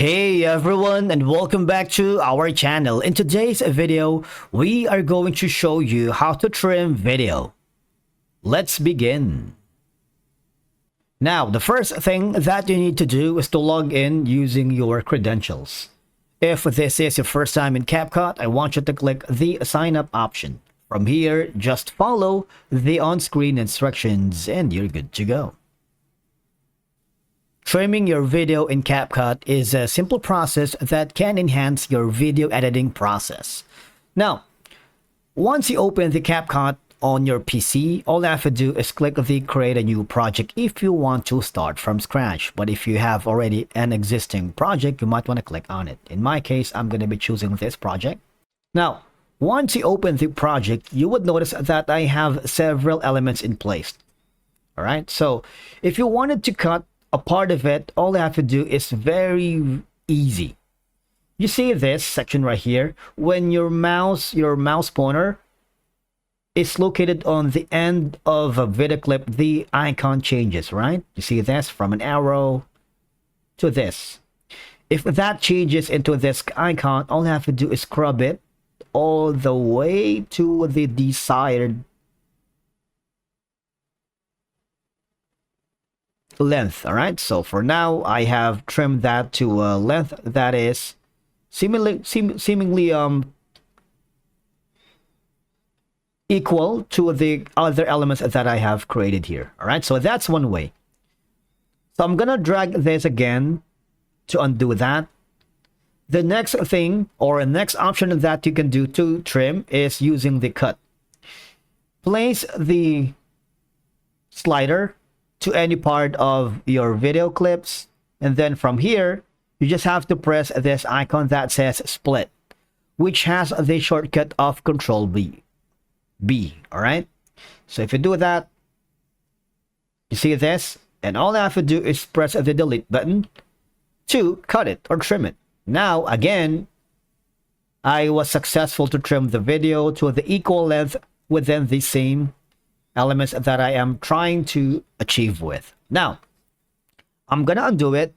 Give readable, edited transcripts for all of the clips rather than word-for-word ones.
Hey everyone, and welcome back to our channel. In today's video, we are going to show you how to trim video. Let's begin. Now, the first thing that you need to do is to log in using your credentials. If this is your first time in Capcut, I want you to click the sign up option. From here, just follow the on-screen instructions and you're good to go. Trimming your video in Capcut is a simple process that can enhance your video editing process. Now, once you open the Capcut on your PC, all you have to do is click the create a new project if you want to start from scratch. But if you have already an existing project, you might want to click on it. In my case, I'm going to be choosing this project. Now, once you open the project, you would notice that I have several elements in place. All right, so if you wanted to cut a part of it, all you have to do is very easy. You see this section right here? When your mouse pointer is located on the end of a video clip, the icon changes, right? You see this from an arrow to this. If that changes into this icon, all you have to do is scrub it all the way to the desired length. All right, so for now I have trimmed that to a length that is seemingly equal to the other elements that I have created here. All right, so that's one way. So I'm gonna drag this again to undo that. The next thing, or the next option that you can do to trim, is using the cut. Place the slider to any part of your video clips, and then from here you just have to press this icon that says split, which has the shortcut of Control B. All right, so if you do that, you see this, and all I have to do is press the delete button to cut it or trim it. Now again, I was successful to trim the video to the equal length within the same elements that I am trying to achieve with. Now, I'm gonna undo it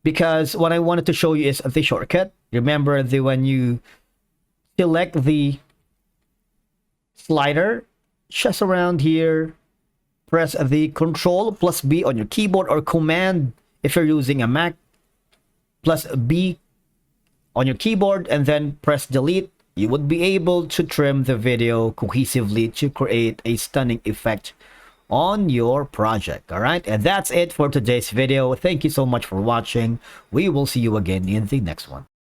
because what I wanted to show you is the shortcut. Remember, when you select the slider, just around here, press the Control plus B on your keyboard, or Command if you're using a Mac, plus B on your keyboard, and then press delete. You would be able to trim the video cohesively to create a stunning effect on your project. All right, and that's it for today's video. Thank you so much for watching. We will see you again in the next one.